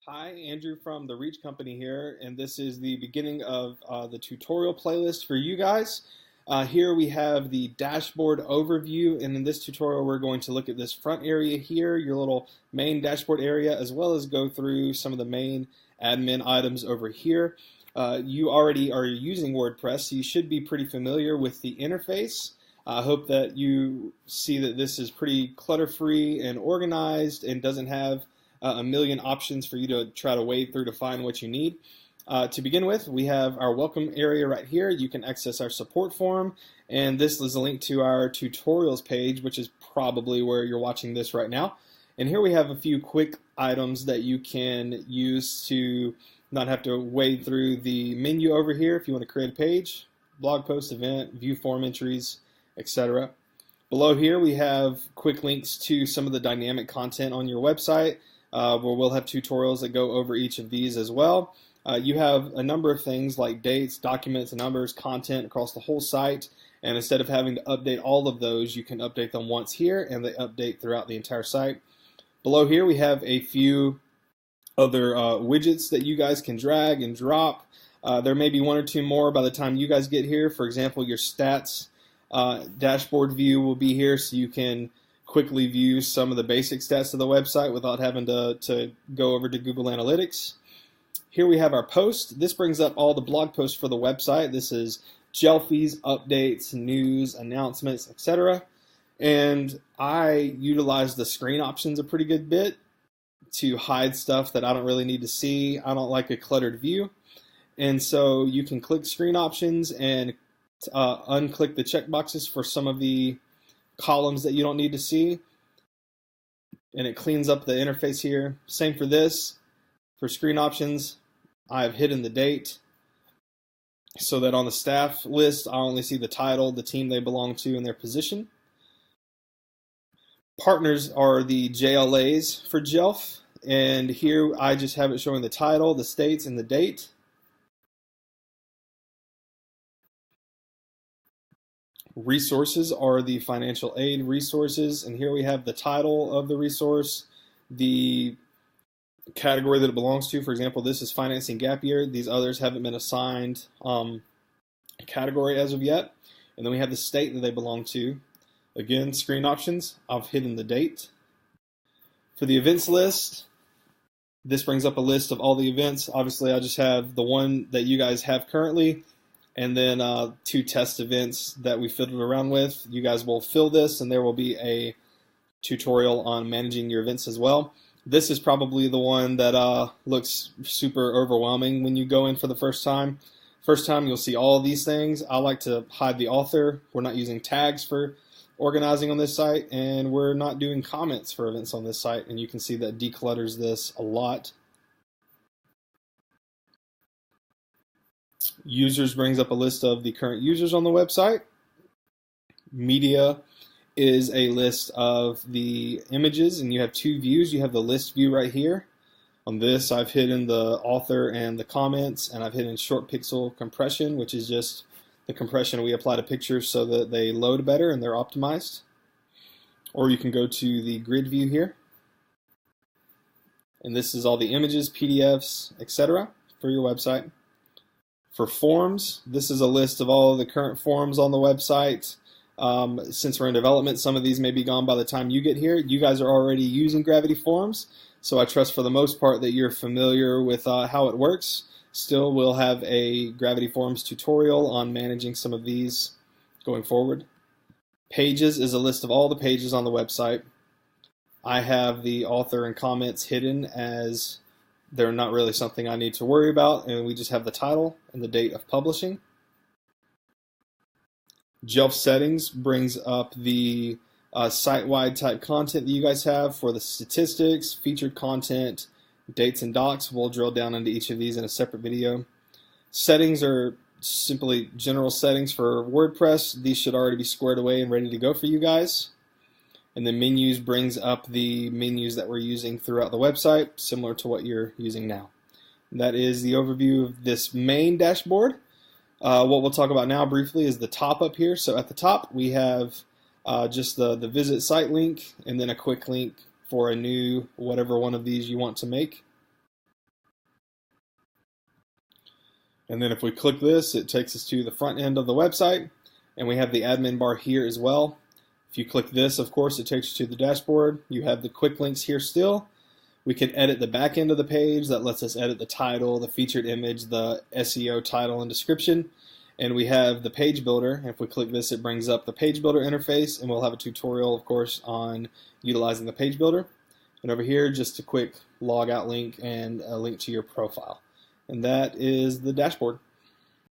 Hi, Andrew from the Reach Company here, and this is the beginning of the tutorial playlist for you guys. Here we have the dashboard overview, and in this tutorial we're going to look at this front area here, your little main dashboard area, as well as go through some of the main admin items over here. You already are using WordPress, so you should be pretty familiar with the interface. I hope that you see that this is pretty clutter-free and organized and doesn't have a million options for you to try to wade through to find what you need. To begin with, we have our welcome area right here. You can access our support forum, and this is a link to our tutorials page, which is probably where you're watching this right now. And here we have a few quick items that you can use to not have to wade through the menu over here if you want to create a page, blog post, event, view form entries, etc. Below here we have quick links to some of the dynamic content on your website, where we'll have tutorials that go over each of these as well. You have a number of things like dates, documents, numbers, content across the whole site, and instead of having to update all of those, you can update them once here, and they update throughout the entire site. Below here we have a few other widgets that you guys can drag and drop. There may be one or two more by the time you guys get here. For example, your stats dashboard view will be here, so you can quickly view some of the basic stats of the website without having to go over to Google Analytics. Here we have our post. This brings up all the blog posts for the website. This is Jelfies, updates, news, announcements, etc. And I utilize the screen options a pretty good bit to hide stuff that I don't really need to see. I don't like a cluttered view. And so you can click screen options and unclick the checkboxes for some of the columns that you don't need to see, and it cleans up the interface here. Same for this. For screen options, I've hidden the date so that on the staff list I only see the title, the team they belong to, and their position. Partners are the JLAs for Jelf, and here I just have it showing the title, the states, and the date. Resources are the financial aid resources, and here we have the title of the resource, the category that it belongs to. For example, this is financing gap year. These others haven't been assigned a category as of yet. And then we have the state that they belong to. Again, screen options, I've hidden the date. For the events list, this brings up a list of all the events. Obviously, I just have the one that you guys have currently, and then two test events that we fiddled around with. You guys will fill this, and there will be a tutorial on managing your events as well. This is probably the one that looks super overwhelming when you go in for the first time. First time you'll see all of these things. I like to hide the author. We're not using tags for organizing on this site, and we're not doing comments for events on this site, and you can see that declutters this a lot. Users brings up a list of the current users on the website. Media is a list of the images, and you have two views. You have the list view right here. On this, I've hidden the author and the comments, and I've hidden short pixel compression, which is just the compression we apply to pictures so that they load better and they're optimized. Or you can go to the grid view here, and this is all the images, PDFs, etc. for your website. For forms, this is a list of all of the current forms on the website. Since we're in development, some of these may be gone by the time you get here. You guys are already using Gravity Forms, so I trust for the most part that you're familiar with how it works. Still, we'll have a Gravity Forms tutorial on managing some of these going forward. Pages is a list of all the pages on the website. I have the author and comments hidden as they're not really something I need to worry about, and we just have the title and the date of publishing. Jelf settings brings up the site-wide type content that you guys have for the statistics, featured content, dates, and docs. We'll drill down into each of these in a separate video. Settings are simply general settings for WordPress. These should already be squared away and ready to go for you guys. And then menus brings up the menus that we're using throughout the website, similar to what you're using now. That is the overview of this main dashboard. What we'll talk about now briefly is the top up here. So at the top we have just the visit site link, and then a quick link for a new whatever one of these you want to make. And then if we click this, it takes us to the front end of the website, and we have the admin bar here as well. If you click this, of course, it takes you to the dashboard. You have the quick links here still. We can edit the back end of the page. That lets us edit the title, the featured image, the SEO title and description. And we have the page builder. If we click this, it brings up the page builder interface, and we'll have a tutorial, of course, on utilizing the page builder. And over here, just a quick log out link and a link to your profile. And that is the dashboard.